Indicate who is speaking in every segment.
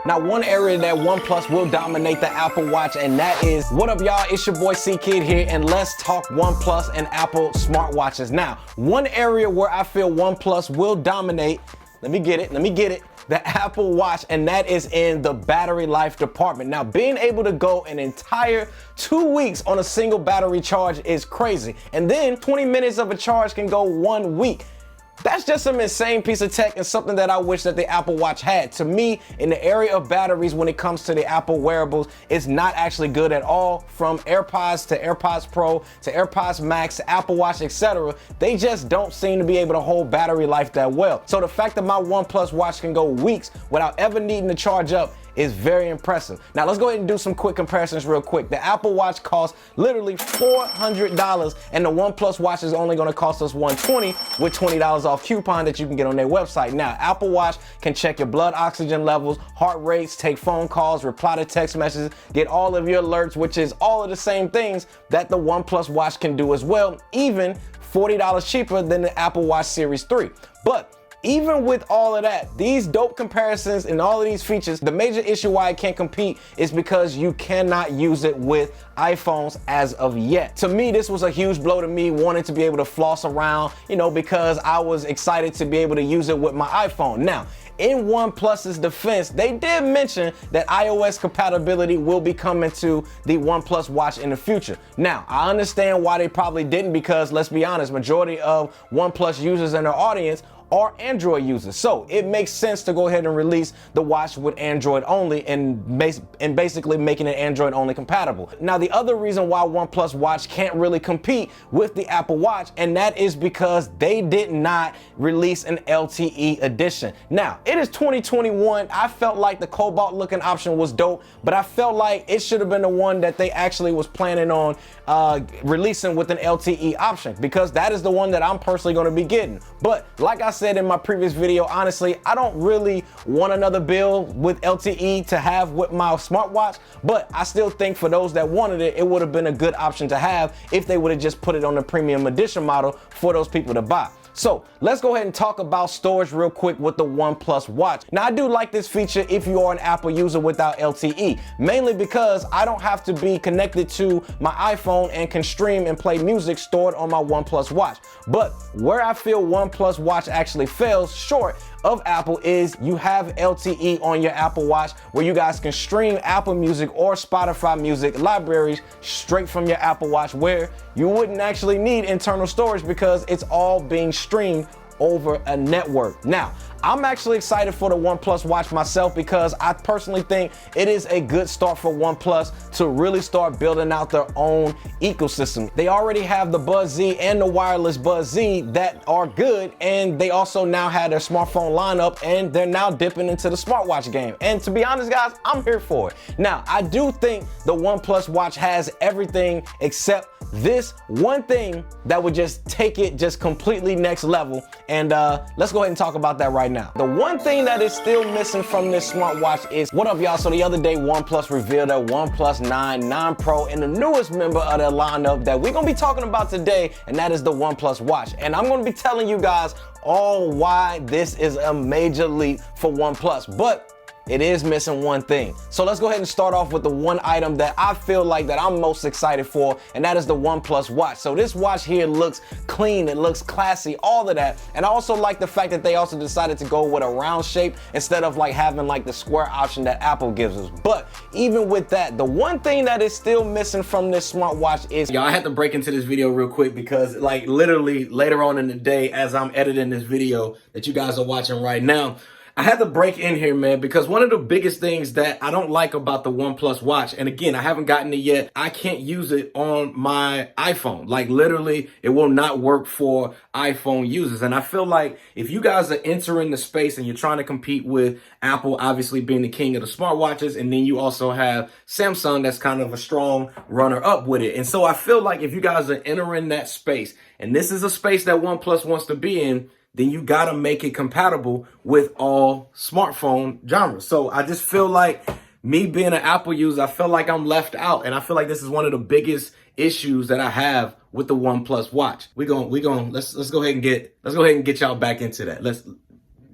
Speaker 1: Now, one area that OnePlus will dominate the Apple Watch, and that is, what up y'all, it's your boy CKid here, and let's talk OnePlus and Apple smartwatches. Now, one area where I feel OnePlus will dominate, let me get it, the Apple Watch, and that is in the battery life department. Now, being able to go an entire 2 weeks on a single battery charge is crazy, and then 20 minutes of a charge can go 1 week. That's just some insane piece of tech and something that I wish that the Apple Watch had. To me, in the area of batteries when it comes to the Apple wearables, it's not actually good at all. From AirPods to AirPods Pro to AirPods Max to Apple Watch, etc. They just don't seem to be able to hold battery life that well. So the fact that my OnePlus Watch can go weeks without ever needing to charge up is very impressive. Now let's go ahead and do some quick comparisons real quick. The Apple Watch costs literally $400 and the OnePlus Watch is only gonna cost us $120 with $20 off coupon that you can get on their website. Now, Apple Watch can check your blood oxygen levels, heart rates, take phone calls, reply to text messages, get all of your alerts, which is all of the same things that the OnePlus Watch can do as well, even $40 cheaper than the Apple Watch Series 3. But even with all of that, these dope comparisons and all of these features, the major issue why it can't compete is because you cannot use it with iPhones as of yet. To me, this was a huge blow to me wanting to be able to floss around, because I was excited to be able to use it with my iPhone. Now, in OnePlus's defense, they did mention that iOS compatibility will be coming to the OnePlus Watch in the future. Now, I understand why they probably didn't, because let's be honest, majority of OnePlus users in their audience are Android users. So it makes sense to go ahead and release the watch with Android only and basically making it Android only compatible. Now, the other reason why OnePlus Watch can't really compete with the Apple Watch, and that is because they did not release an LTE edition. Now, it is 2021. I felt like the cobalt looking option was dope, but I felt like it should have been the one that they actually was planning on releasing with an LTE option, because that is the one that I'm personally going to be getting. But like I said in my previous video, honestly, I don't really want another build with LTE to have with my smartwatch, but I still think for those that wanted it, it would have been a good option to have if they would have just put it on the premium edition model for those people to buy. So let's go ahead and talk about storage real quick with the OnePlus Watch. Now, I do like this feature if you are an Apple user without LTE, mainly because I don't have to be connected to my iPhone and can stream and play music stored on my OnePlus Watch. But where I feel OnePlus Watch actually fails short of Apple is you have LTE on your Apple Watch where you guys can stream Apple Music or Spotify music libraries straight from your Apple Watch, where you wouldn't actually need internal storage because it's all being streamed over a network. Now, I'm actually excited for the OnePlus Watch myself because I personally think it is a good start for OnePlus to really start building out their own ecosystem. They already have the Buzz Z and the wireless Buzz Z that are good, and they also now have their smartphone lineup, and they're now dipping into the smartwatch game. And to be honest, guys, I'm here for it. Now, I do think the OnePlus Watch has everything except this one thing that would just take it just completely next level, and let's go ahead and talk about that right now. The one thing that is still missing from this smartwatch is, what up y'all? So the other day, OnePlus revealed their OnePlus 9 Pro and the newest member of their lineup that we're gonna be talking about today, and that is the OnePlus Watch. And I'm gonna be telling you guys all why this is a major leap for OnePlus, but it is missing one thing. So let's go ahead and start off with the one item that I feel like that I'm most excited for, and that is the OnePlus Watch. So this watch here looks clean, it looks classy, all of that. And I also like the fact that they also decided to go with a round shape instead of like having like the square option that Apple gives us. But even with that, the one thing that is still missing from this smartwatch is, y'all, I had to break into this video real quick because like literally later on in the day as I'm editing this video that you guys are watching right now, I had to break in here, man, because one of the biggest things that I don't like about the OnePlus Watch, and again, I haven't gotten it yet, I can't use it on my iPhone. Like literally, it will not work for iPhone users. And I feel like if you guys are entering the space and you're trying to compete with Apple, obviously being the king of the smartwatches, and then you also have Samsung that's kind of a strong runner up with it. And so I feel like if you guys are entering that space, and this is a space that OnePlus wants to be in, then you gotta make it compatible with all smartphone genres. So I just feel like, me being an Apple user, I feel like I'm left out, and I feel like this is one of the biggest issues that I have with the OnePlus Watch. Let's go ahead and get y'all back into that.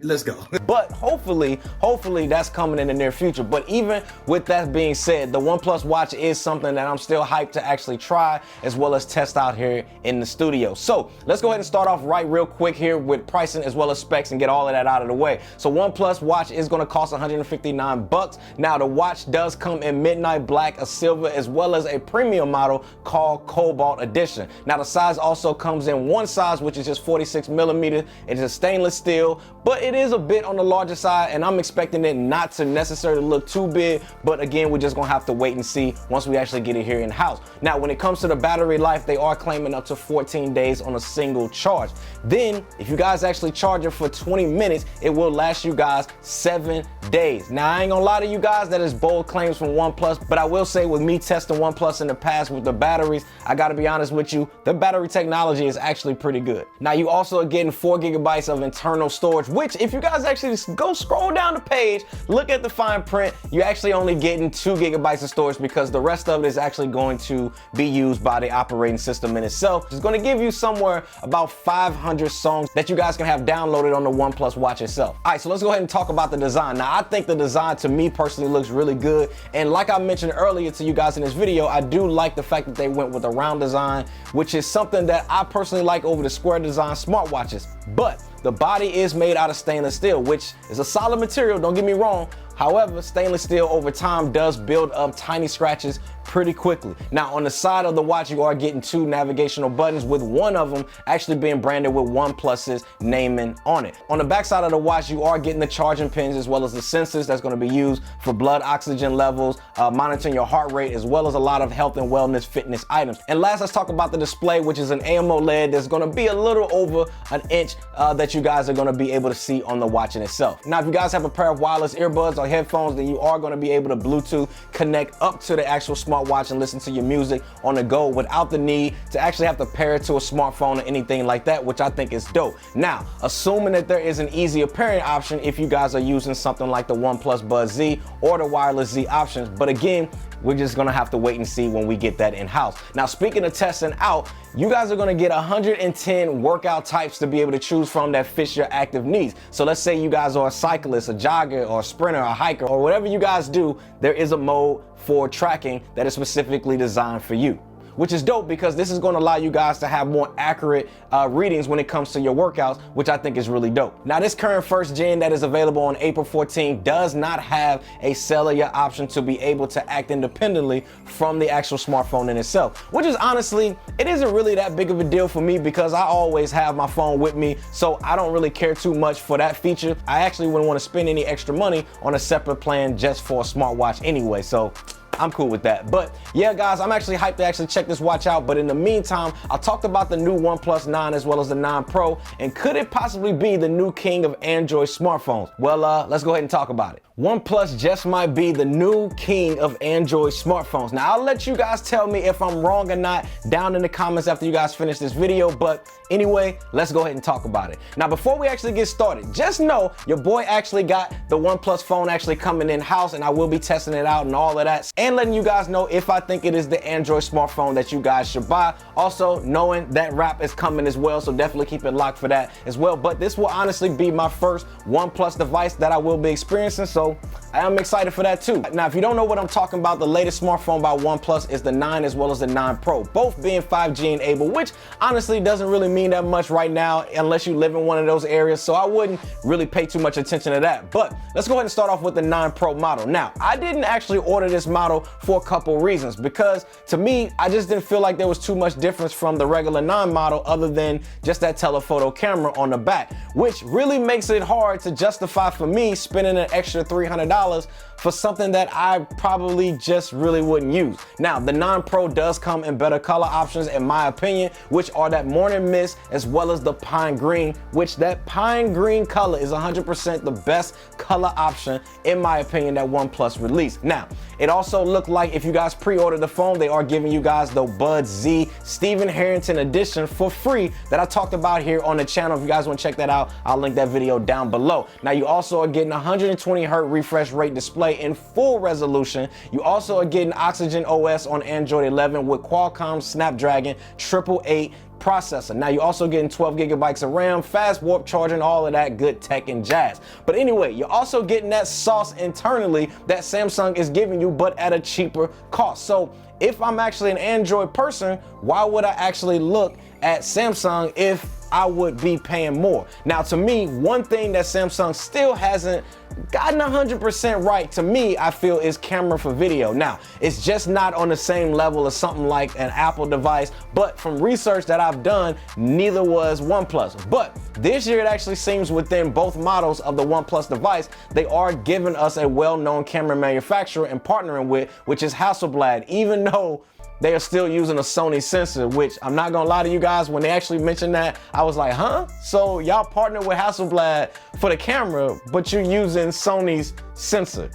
Speaker 2: let's go.
Speaker 1: But hopefully that's coming in the near future. But even with that being said, the OnePlus Watch is something that I'm still hyped to actually try as well as test out here in the studio. So let's go ahead and start off right real quick here with pricing as well as specs and get all of that out of the way. So OnePlus Watch is going to cost $159. Now the watch does come in midnight black, a silver, as well as a premium model called Cobalt Edition. Now the size also comes in one size, which is just 46 millimeters. It is a stainless steel, but it is a bit on the larger side, and I'm expecting it not to necessarily look too big, but again, we're just gonna have to wait and see once we actually get it here in house. Now, when it comes to the battery life, they are claiming up to 14 days on a single charge. Then, if you guys actually charge it for 20 minutes, it will last you guys 7 days. Now, I ain't gonna lie to you guys, that is bold claims from OnePlus, but I will say with me testing OnePlus in the past with the batteries, I gotta be honest with you, the battery technology is actually pretty good. Now, you also are getting 4 gigabytes of internal storage, which if you guys actually go scroll down the page, look at the fine print, you're actually only getting 2 gigabytes of storage because the rest of it is actually going to be used by the operating system in itself. It's going to give you somewhere about 500 songs that you guys can have downloaded on the OnePlus Watch itself. All right, so let's go ahead and talk about the design. Now, I think the design to me personally looks really good. And like I mentioned earlier to you guys in this video, I do like the fact that they went with a round design, which is something that I personally like over the square design smartwatches. But the body is made out of stainless steel, which is a solid material, don't get me wrong. However, stainless steel over time does build up tiny scratches pretty quickly. Now, on the side of the watch, you are getting 2 navigational buttons, with one of them actually being branded with OnePlus's naming on it. On the back side of the watch, you are getting the charging pins as well as the sensors that's going to be used for blood oxygen levels, monitoring your heart rate, as well as a lot of health and wellness fitness items. And last, let's talk about the display, which is an AMOLED that's going to be a little over an inch that you guys are going to be able to see on the watch in itself. Now, if you guys have a pair of wireless earbuds or headphones, then you are going to be able to Bluetooth connect up to the actual smartwatch and listen to your music on the go without the need to actually have to pair it to a smartphone or anything like that, which I think is dope. Now, assuming that there is an easier pairing option if you guys are using something like the OnePlus Buzz Z or the Wireless Z options, but again, we're just gonna have to wait and see when we get that in-house. Now, speaking of testing out, you guys are gonna get 110 workout types to be able to choose from that fits your active needs. So let's say you guys are a cyclist, a jogger, or a sprinter, a hiker, or whatever you guys do, there is a mode for tracking that is specifically designed for you, which is dope because this is going to allow you guys to have more accurate readings when it comes to your workouts, which I think is really dope. Now, this current first gen that is available on April 14 does not have a cellular option to be able to act independently from the actual smartphone in itself, which is honestly, it isn't really that big of a deal for me because I always have my phone with me, so I don't really care too much for that feature. I actually wouldn't want to spend any extra money on a separate plan just for a smartwatch anyway, so I'm cool with that. But yeah, guys, I'm actually hyped to actually check this watch out. But in the meantime, I talked about the new OnePlus 9 as well as the 9 Pro, and could it possibly be the new king of Android smartphones? Well, let's go ahead and talk about it. OnePlus just might be the new king of Android smartphones. Now, I'll let you guys tell me if I'm wrong or not down in the comments after you guys finish this video, but anyway, let's go ahead and talk about it. Now, before we actually get started, just know your boy actually got the OnePlus phone actually coming in-house, and I will be testing it out and all of that, and letting you guys know if I think it is the Android smartphone that you guys should buy. Also, knowing that wrap is coming as well, so definitely keep it locked for that as well. But this will honestly be my first OnePlus device that I will be experiencing, so I am excited for that too. Now, if you don't know what I'm talking about, the latest smartphone by OnePlus is the 9 as well as the 9 Pro, both being 5G enabled, which honestly doesn't really mean that much right now unless you live in one of those areas, so I wouldn't really pay too much attention to that. But let's go ahead and start off with the 9 Pro model. Now, I didn't actually order this model for a couple reasons, because to me, I just didn't feel like there was too much difference from the regular 9 model other than just that telephoto camera on the back, which really makes it hard to justify for me spending an extra $300 for something that I probably just really wouldn't use. Now, the 9 Pro does come in better color options in my opinion, which are that morning mist as well as the pine green, which that pine green color is 100% the best color option in my opinion that OnePlus released. Now, it also looked like if you guys pre-order the phone, they are giving you guys the Bud Z Stephen Harrington edition for free that I talked about here on the channel. If you guys want to check that out, I'll link that video down below. Now, you also are getting 120 Hz refresh rate display in full resolution. You also are getting Oxygen OS on Android 11 with Qualcomm Snapdragon 888 processor. Now you're also getting 12 gigabytes of RAM, fast warp charging, all of that good tech and jazz. But anyway, you're also getting that sauce internally that Samsung is giving you, but at a cheaper cost. So if I'm actually an Android person, why would I actually look at Samsung if I would be paying more? Now, to me, one thing that Samsung still hasn't gotten 100% right, to me, I feel, is camera for video. Now, it's just not on the same level as something like an Apple device, but from research that I've done, neither was OnePlus. But this year, it actually seems within both models of the OnePlus device, they are giving us a well-known camera manufacturer and partnering with, which is Hasselblad, even though they are still using a Sony sensor, which I'm not gonna lie to you guys, when they actually mentioned that, I was like, huh? So y'all partner with Hasselblad for the camera, but you're using Sony's sensor.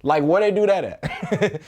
Speaker 1: Like, where they do that at?